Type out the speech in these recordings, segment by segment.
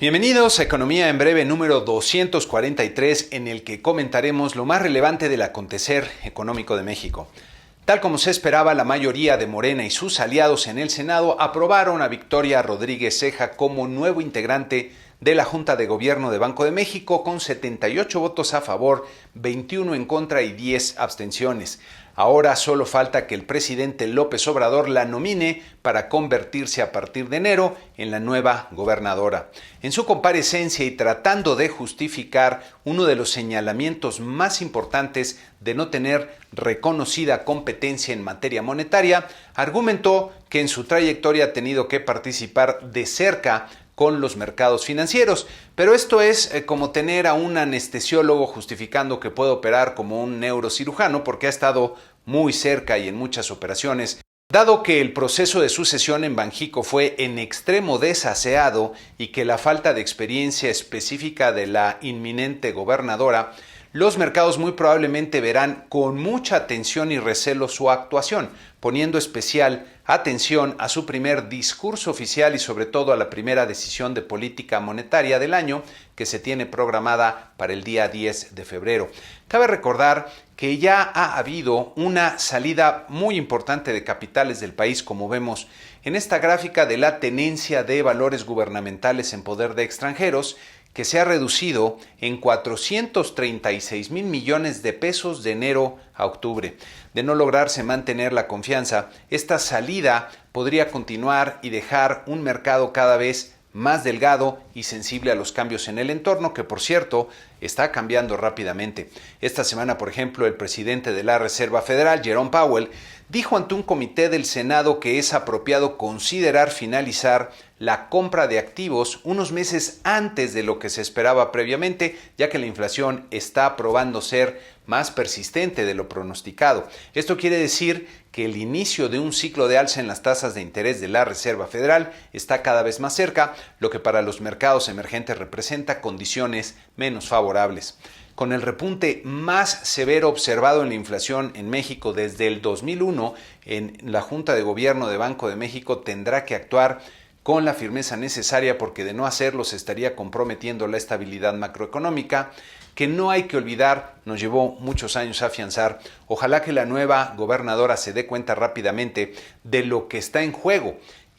Bienvenidos a Economía en Breve número 243, en el que comentaremos lo más relevante del acontecer económico de México. Tal como se esperaba, la mayoría de Morena y sus aliados en el Senado aprobaron a Victoria Rodríguez Ceja como nuevo integrante de la Junta de Gobierno de Banco de México, con 78 votos a favor, 21 en contra y 10 abstenciones. Ahora solo falta que el presidente López Obrador la nomine para convertirse a partir de enero en la nueva gobernadora. En su comparecencia y tratando de justificar uno de los señalamientos más importantes de no tener reconocida competencia en materia monetaria, argumentó que en su trayectoria ha tenido que participar de cerca con los mercados financieros, pero esto es como tener a un anestesiólogo justificando que puede operar como un neurocirujano porque ha estado muy cerca y en muchas operaciones. Dado que el proceso de sucesión en Banjico fue en extremo desaseado y que la falta de experiencia específica de la inminente gobernadora, los mercados muy probablemente verán con mucha atención y recelo su actuación, poniendo especial atención a su primer discurso oficial y sobre todo a la primera decisión de política monetaria del año, que se tiene programada para el día 10 de febrero. Cabe recordar que ya ha habido una salida muy importante de capitales del país, como vemos en esta gráfica de la tenencia de valores gubernamentales en poder de extranjeros, que se ha reducido en 436 mil millones de pesos de enero a octubre. De no lograrse mantener la confianza, esta salida podría continuar y dejar un mercado cada vez más delgado y sensible a los cambios en el entorno, que por cierto está cambiando rápidamente. Esta semana, por ejemplo, el presidente de la Reserva Federal, Jerome Powell, dijo ante un comité del Senado que es apropiado considerar finalizar la compra de activos unos meses antes de lo que se esperaba previamente, ya que la inflación está probando ser más persistente de lo pronosticado. Esto quiere decir que el inicio de un ciclo de alza en las tasas de interés de la Reserva Federal está cada vez más cerca, lo que para los mercados emergentes representa condiciones menos favorables. Con el repunte más severo observado en la inflación en México desde el 2001, la Junta de Gobierno de Banco de México tendrá que actuar con la firmeza necesaria, porque de no hacerlo se estaría comprometiendo la estabilidad macroeconómica, que no hay que olvidar, nos llevó muchos años a afianzar. Ojalá que la nueva gobernadora se dé cuenta rápidamente de lo que está en juego,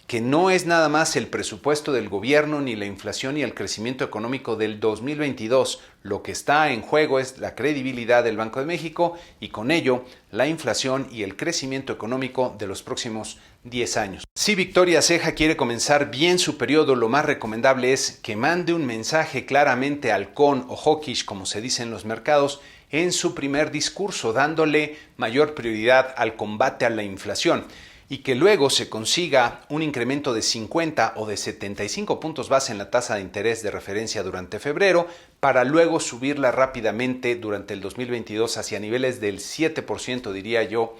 que no es nada más el presupuesto del gobierno, ni la inflación, ni el crecimiento económico del 2022. Lo que está en juego es la credibilidad del Banco de México y con ello la inflación y el crecimiento económico de los próximos 10 años. Si Victoria Ceja quiere comenzar bien su periodo, lo más recomendable es que mande un mensaje claramente halcón o hawkish, como se dice en los mercados, en su primer discurso, dándole mayor prioridad al combate a la inflación, y que luego se consiga un incremento de 50 o de 75 puntos base en la tasa de interés de referencia durante febrero, para luego subirla rápidamente durante el 2022 hacia niveles del 7%, diría yo,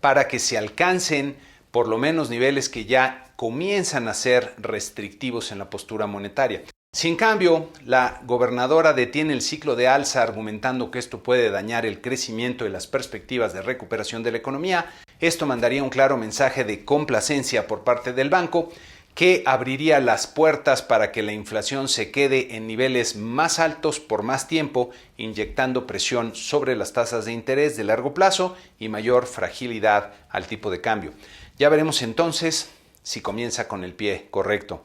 para que se alcancen por lo menos niveles que ya comienzan a ser restrictivos en la postura monetaria. Si en cambio la gobernadora detiene el ciclo de alza argumentando que esto puede dañar el crecimiento y las perspectivas de recuperación de la economía, esto mandaría un claro mensaje de complacencia por parte del banco, que abriría las puertas para que la inflación se quede en niveles más altos por más tiempo, inyectando presión sobre las tasas de interés de largo plazo y mayor fragilidad al tipo de cambio. Ya veremos entonces si comienza con el pie correcto.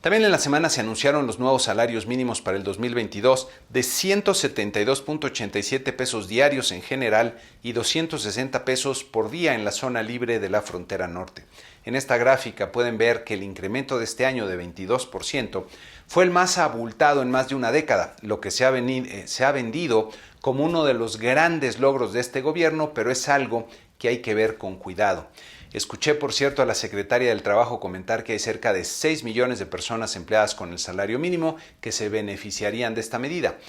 También en la semana se anunciaron los nuevos salarios mínimos para el 2022 de 172.87 pesos diarios en general y 260 pesos por día en la zona libre de la frontera norte. En esta gráfica pueden ver que el incremento de este año de 22% fue el más abultado en más de una década, lo que se ha vendido como uno de los grandes logros de este gobierno, pero es algo que hay que ver con cuidado. Escuché, por cierto, a la secretaria del Trabajo comentar que hay cerca de 6 millones de personas empleadas con el salario mínimo que se beneficiarían de esta medida.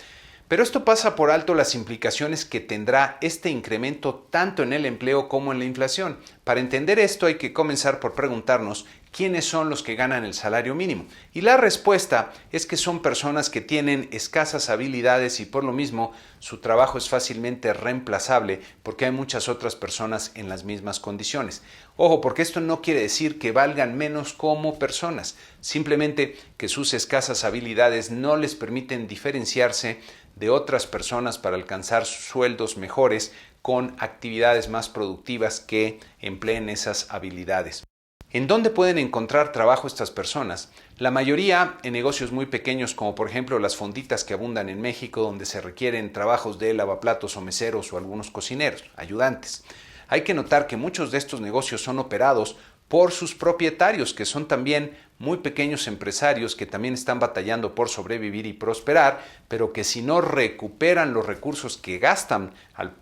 Pero esto pasa por alto las implicaciones que tendrá este incremento tanto en el empleo como en la inflación. Para entender esto hay que comenzar por preguntarnos ¿quiénes son los que ganan el salario mínimo? Y la respuesta es que son personas que tienen escasas habilidades y por lo mismo su trabajo es fácilmente reemplazable porque hay muchas otras personas en las mismas condiciones. Ojo, porque esto no quiere decir que valgan menos como personas, simplemente que sus escasas habilidades no les permiten diferenciarse de otras personas para alcanzar sueldos mejores con actividades más productivas que empleen esas habilidades. ¿En dónde pueden encontrar trabajo estas personas? La mayoría en negocios muy pequeños, como por ejemplo las fonditas que abundan en México, donde se requieren trabajos de lavaplatos o meseros o algunos cocineros, ayudantes. Hay que notar que muchos de estos negocios son operados por sus propietarios, que son también muy pequeños empresarios que también están batallando por sobrevivir y prosperar, pero que si no recuperan los recursos que gastan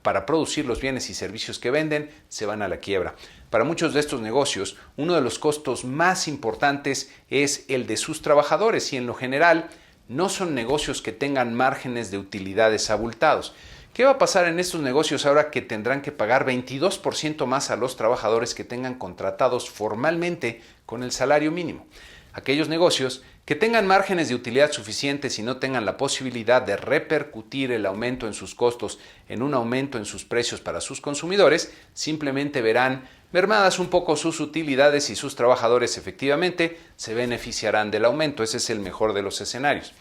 para producir los bienes y servicios que venden, se van a la quiebra. Para muchos de estos negocios, uno de los costos más importantes es el de sus trabajadores y en lo general no son negocios que tengan márgenes de utilidades abultados. ¿Qué va a pasar en estos negocios ahora que tendrán que pagar 22% más a los trabajadores que tengan contratados formalmente con el salario mínimo? Aquellos negocios que tengan márgenes de utilidad suficientes y no tengan la posibilidad de repercutir el aumento en sus costos en un aumento en sus precios para sus consumidores, simplemente verán mermadas un poco sus utilidades y sus trabajadores efectivamente se beneficiarán del aumento. Ese es el mejor de los escenarios.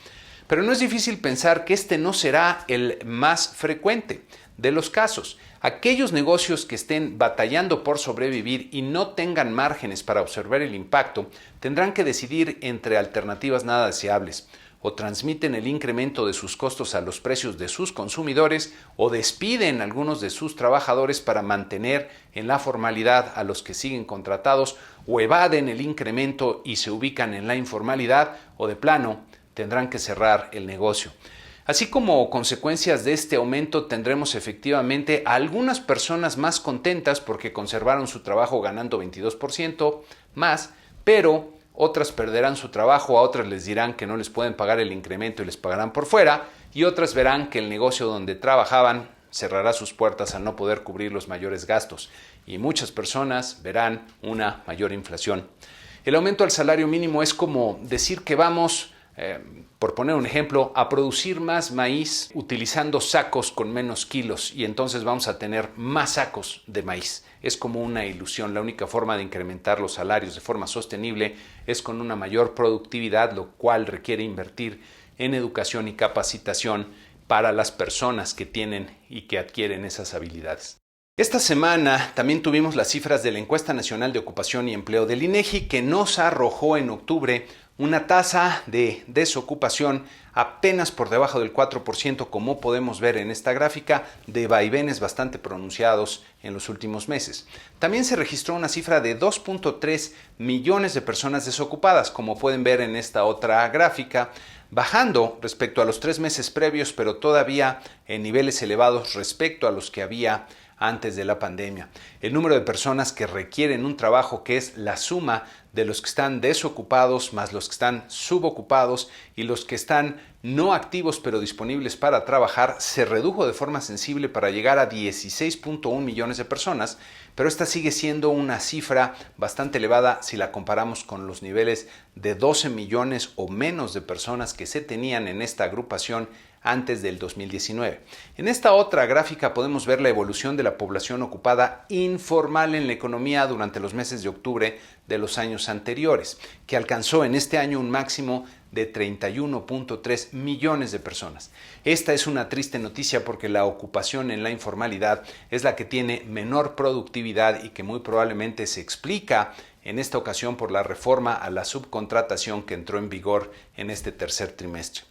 Pero no es difícil pensar que este no será el más frecuente de los casos. Aquellos negocios que estén batallando por sobrevivir y no tengan márgenes para observar el impacto, tendrán que decidir entre alternativas nada deseables. O transmiten el incremento de sus costos a los precios de sus consumidores o despiden a algunos de sus trabajadores para mantener en la formalidad a los que siguen contratados o evaden el incremento y se ubican en la informalidad o de plano tendrán que cerrar el negocio. Así como consecuencias de este aumento tendremos efectivamente a algunas personas más contentas porque conservaron su trabajo ganando 22% más, pero otras perderán su trabajo, a otras les dirán que no les pueden pagar el incremento y les pagarán por fuera, y otras verán que el negocio donde trabajaban cerrará sus puertas al no poder cubrir los mayores gastos, y muchas personas verán una mayor inflación. El aumento al salario mínimo es como decir que vamos por poner un ejemplo, a producir más maíz utilizando sacos con menos kilos y entonces vamos a tener más sacos de maíz. Es como una ilusión. La única forma de incrementar los salarios de forma sostenible es con una mayor productividad, lo cual requiere invertir en educación y capacitación para las personas que tienen y que adquieren esas habilidades. Esta semana también tuvimos las cifras de la Encuesta Nacional de Ocupación y Empleo del INEGI que nos arrojó en octubre una tasa de desocupación apenas por debajo del 4%, como podemos ver en esta gráfica, de vaivenes bastante pronunciados en los últimos meses. También se registró una cifra de 2.3 millones de personas desocupadas, como pueden ver en esta otra gráfica, bajando respecto a los 3 meses previos, pero todavía en niveles elevados respecto a los que había antes de la pandemia. El número de personas que requieren un trabajo, que es la suma de los que están desocupados más los que están subocupados y los que están no activos pero disponibles para trabajar, se redujo de forma sensible para llegar a 16.1 millones de personas, pero esta sigue siendo una cifra bastante elevada si la comparamos con los niveles de 12 millones o menos de personas que se tenían en esta agrupación antes del 2019. En esta otra gráfica podemos ver la evolución de la población ocupada informal en la economía durante los meses de octubre de los años anteriores, que alcanzó en este año un máximo de 31.3 millones de personas. Esta es una triste noticia porque la ocupación en la informalidad es la que tiene menor productividad y que muy probablemente se explica en esta ocasión por la reforma a la subcontratación que entró en vigor en este tercer trimestre.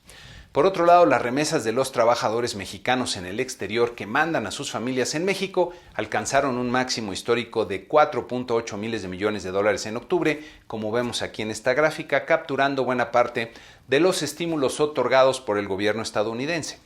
Por otro lado, las remesas de los trabajadores mexicanos en el exterior que mandan a sus familias en México alcanzaron un máximo histórico de 4.8 miles de millones de dólares en octubre, como vemos aquí en esta gráfica, capturando buena parte de los estímulos otorgados por el gobierno estadounidense.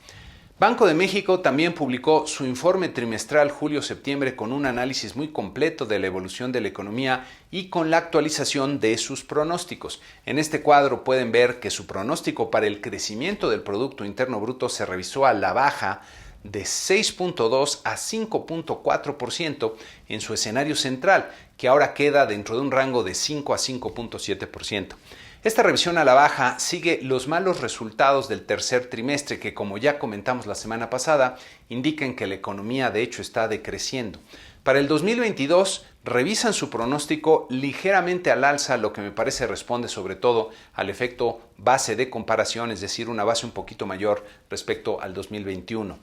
Banco de México también publicó su informe trimestral julio-septiembre con un análisis muy completo de la evolución de la economía y con la actualización de sus pronósticos. En este cuadro pueden ver que su pronóstico para el crecimiento del Producto Interno Bruto se revisó a la baja de 6.2 a 5.4% en su escenario central, que ahora queda dentro de un rango de 5 a 5.7%. Esta revisión a la baja sigue los malos resultados del tercer trimestre que, como ya comentamos la semana pasada, indican que la economía de hecho está decreciendo. Para el 2022 revisan su pronóstico ligeramente al alza, lo que me parece responde sobre todo al efecto base de comparación, es decir, una base un poquito mayor respecto al 2021.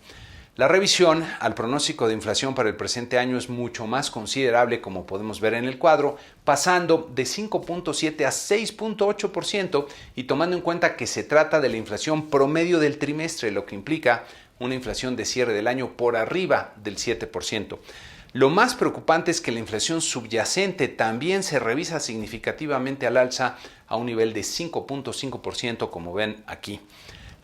La revisión al pronóstico de inflación para el presente año es mucho más considerable, como podemos ver en el cuadro, pasando de 5.7 a 6.8% y tomando en cuenta que se trata de la inflación promedio del trimestre, lo que implica una inflación de cierre del año por arriba del 7%. Lo más preocupante es que la inflación subyacente también se revisa significativamente al alza a un nivel de 5.5%, como ven aquí.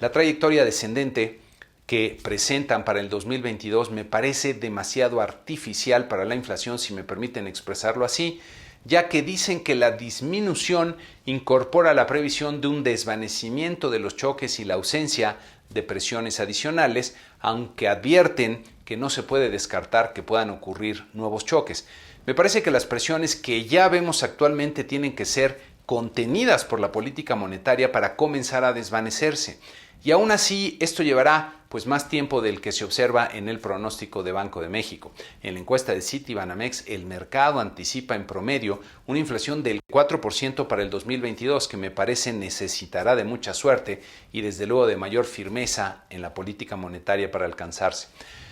La trayectoria descendente que presentan para el 2022 me parece demasiado artificial para la inflación, si me permiten expresarlo así, ya que dicen que la disminución incorpora la previsión de un desvanecimiento de los choques y la ausencia de presiones adicionales, aunque advierten que no se puede descartar que puedan ocurrir nuevos choques. Me parece que las presiones que ya vemos actualmente tienen que ser contenidas por la política monetaria para comenzar a desvanecerse. Y aún así, esto llevará más tiempo del que se observa en el pronóstico de Banco de México. En la encuesta de Citibanamex, el mercado anticipa en promedio una inflación del 4% para el 2022, que me parece necesitará de mucha suerte y desde luego de mayor firmeza en la política monetaria para alcanzarse.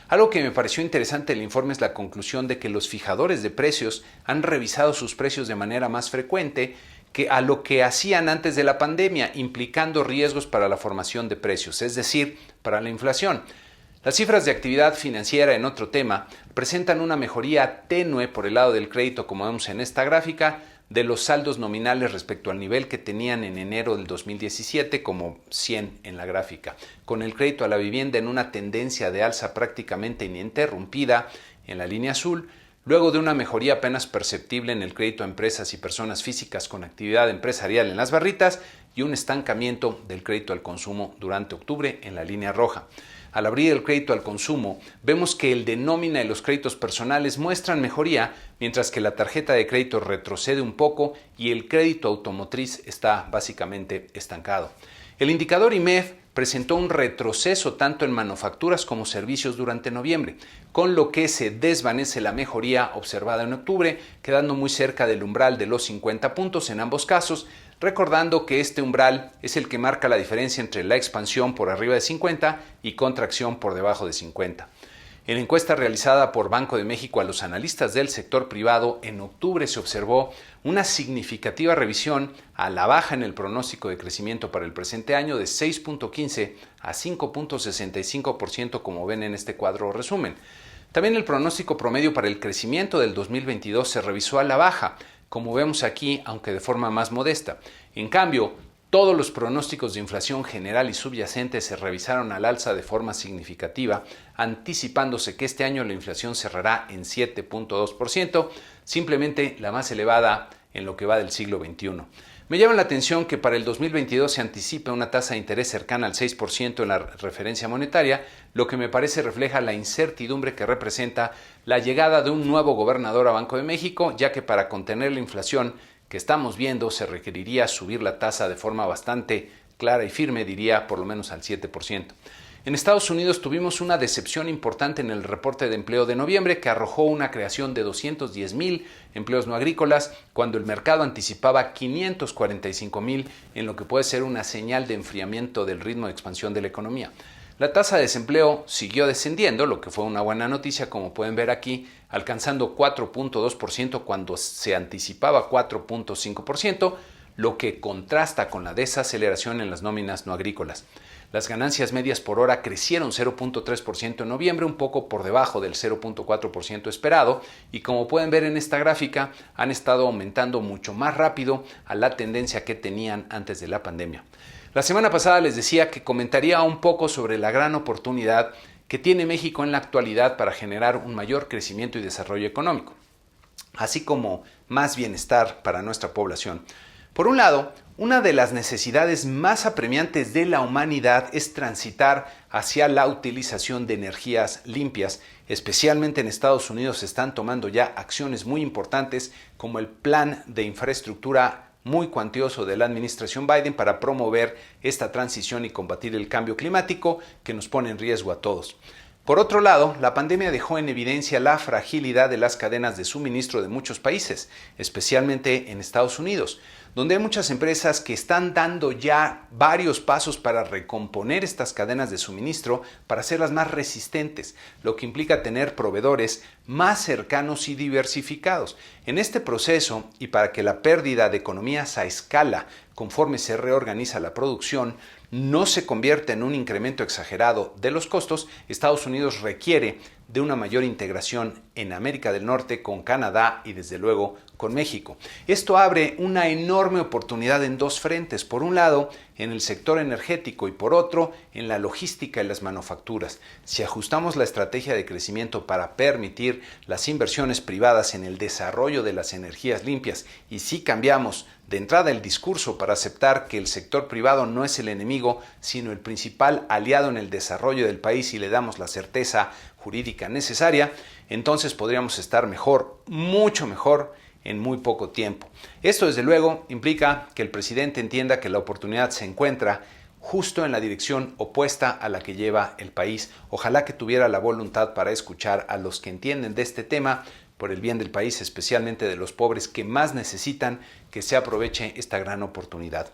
Algo que me pareció interesante del informe es la conclusión de que los fijadores de precios han revisado sus precios de manera más frecuente que a lo que hacían antes de la pandemia, implicando riesgos para la formación de precios, es decir, para la inflación. Las cifras de actividad financiera, en otro tema, presentan una mejoría tenue por el lado del crédito, como vemos en esta gráfica, de los saldos nominales respecto al nivel que tenían en enero del 2017, como 100 en la gráfica, con el crédito a la vivienda en una tendencia de alza prácticamente ininterrumpida en la línea azul, luego de una mejoría apenas perceptible en el crédito a empresas y personas físicas con actividad empresarial en las barritas y un estancamiento del crédito al consumo durante octubre en la línea roja. Al abrir el crédito al consumo, vemos que el de nómina y los créditos personales muestran mejoría, mientras que la tarjeta de crédito retrocede un poco y el crédito automotriz está básicamente estancado. El indicador IMEF presentó un retroceso tanto en manufacturas como servicios durante noviembre, con lo que se desvanece la mejoría observada en octubre, quedando muy cerca del umbral de los 50 puntos en ambos casos, recordando que este umbral es el que marca la diferencia entre la expansión por arriba de 50 y contracción por debajo de 50. En la encuesta realizada por Banco de México a los analistas del sector privado, en octubre se observó una significativa revisión a la baja en el pronóstico de crecimiento para el presente año de 6.15 a 5.65%, como ven en este cuadro resumen. También el pronóstico promedio para el crecimiento del 2022 se revisó a la baja, como vemos aquí, aunque de forma más modesta. En cambio, todos los pronósticos de inflación general y subyacente se revisaron al alza de forma significativa, anticipándose que este año la inflación cerrará en 7.2%, simplemente la más elevada en lo que va del siglo XXI. Me llama la atención que para el 2022 se anticipa una tasa de interés cercana al 6% en la referencia monetaria, lo que me parece refleja la incertidumbre que representa la llegada de un nuevo gobernador a Banco de México, ya que para contener la inflación que estamos viendo se requeriría subir la tasa de forma bastante clara y firme, diría por lo menos al 7%. En Estados Unidos tuvimos una decepción importante en el reporte de empleo de noviembre, que arrojó una creación de 210,000 empleos no agrícolas, cuando el mercado anticipaba 545,000, en lo que puede ser una señal de enfriamiento del ritmo de expansión de la economía. La tasa de desempleo siguió descendiendo, lo que fue una buena noticia, como pueden ver aquí, alcanzando 4.2% cuando se anticipaba 4.5%, lo que contrasta con la desaceleración en las nóminas no agrícolas. Las ganancias medias por hora crecieron 0.3% en noviembre, un poco por debajo del 0.4% esperado, y como pueden ver en esta gráfica, han estado aumentando mucho más rápido a la tendencia que tenían antes de la pandemia. La semana pasada les decía que comentaría un poco sobre la gran oportunidad que tiene México en la actualidad para generar un mayor crecimiento y desarrollo económico, así como más bienestar para nuestra población. Por un lado, Una de las necesidades más apremiantes de la humanidad es transitar hacia la utilización de energías limpias. Especialmente en Estados Unidos se están tomando ya acciones muy importantes como el plan de infraestructura muy cuantioso de la administración Biden para promover esta transición y combatir el cambio climático que nos pone en riesgo a todos. Por otro lado, la pandemia dejó en evidencia la fragilidad de las cadenas de suministro de muchos países, especialmente en Estados Unidos, donde hay muchas empresas que están dando ya varios pasos para recomponer estas cadenas de suministro para hacerlas más resistentes, lo que implica tener proveedores más cercanos y diversificados. En este proceso, y para que la pérdida de economías a escala conforme se reorganiza la producción no se convierta en un incremento exagerado de los costos, Estados Unidos requiere de una mayor integración en América del Norte con Canadá y desde luego con México. Esto abre una enorme oportunidad en dos frentes. Por un lado, en el sector energético y por otro, en la logística y las manufacturas. Si ajustamos la estrategia de crecimiento para permitir las inversiones privadas en el desarrollo de las energías limpias y si cambiamos de entrada el discurso para aceptar que el sector privado no es el enemigo, sino el principal aliado en el desarrollo del país y le damos la certeza jurídica necesaria, entonces podríamos estar mejor, mucho mejor, en muy poco tiempo. Esto, desde luego, implica que el presidente entienda que la oportunidad se encuentra justo en la dirección opuesta a la que lleva el país. Ojalá que tuviera la voluntad para escuchar a los que entienden de este tema por el bien del país, especialmente de los pobres que más necesitan que se aproveche esta gran oportunidad.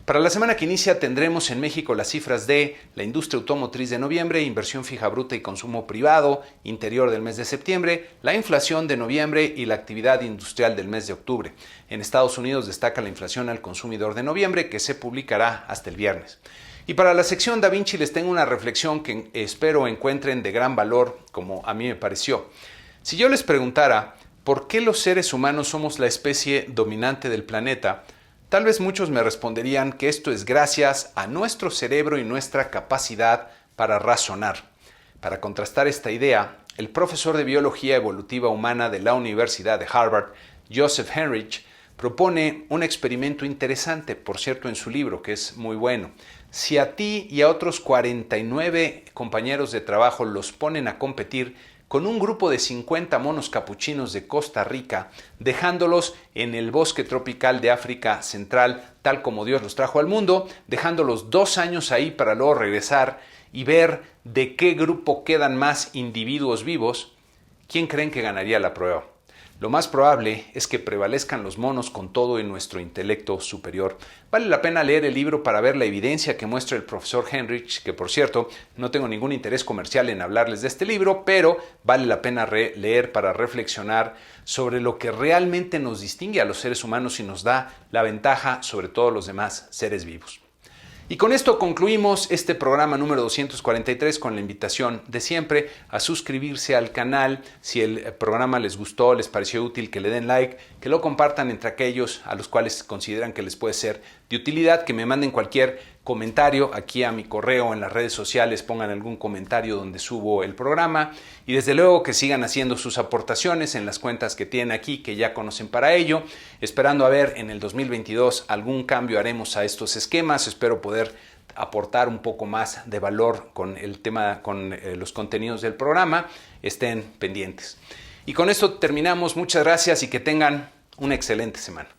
Para la semana que inicia tendremos en México las cifras de la industria automotriz de noviembre, inversión fija bruta y consumo privado interior del mes de septiembre, la inflación de noviembre y la actividad industrial del mes de octubre. En Estados Unidos destaca la inflación al consumidor de noviembre que se publicará hasta el viernes. Y para la sección Da Vinci les tengo una reflexión que espero encuentren de gran valor como a mí me pareció. Si yo les preguntara por qué los seres humanos somos la especie dominante del planeta, tal vez muchos me responderían que esto es gracias a nuestro cerebro y nuestra capacidad para razonar. Para contrastar esta idea, el profesor de Biología Evolutiva Humana de la Universidad de Harvard, Joseph Henrich, propone un experimento interesante, por cierto, en su libro, que es muy bueno. Si a ti y a otros 49 compañeros de trabajo los ponen a competir con un grupo de 50 monos capuchinos de Costa Rica, dejándolos en el bosque tropical de África Central, tal como Dios los trajo al mundo, dejándolos 2 años ahí para luego regresar y ver de qué grupo quedan más individuos vivos, ¿quién creen que ganaría la prueba? Lo más probable es que prevalezcan los monos con todo en nuestro intelecto superior. Vale la pena leer el libro para ver la evidencia que muestra el profesor Henrich, que por cierto, no tengo ningún interés comercial en hablarles de este libro, pero vale la pena leer para reflexionar sobre lo que realmente nos distingue a los seres humanos y nos da la ventaja sobre todos los demás seres vivos. Y con esto concluimos este programa número 243 con la invitación de siempre a suscribirse al canal. Si el programa les gustó, les pareció útil, que le den like, que lo compartan entre aquellos a los cuales consideran que les puede ser de utilidad, que me manden cualquier comentario aquí a mi correo en las redes sociales, pongan algún comentario donde subo el programa y desde luego que sigan haciendo sus aportaciones en las cuentas que tienen aquí, que ya conocen para ello, esperando a ver en el 2022 algún cambio haremos a estos esquemas, espero poder aportar un poco más de valor con el tema, con los contenidos del programa, estén pendientes. Y con esto terminamos, muchas gracias y que tengan una excelente semana.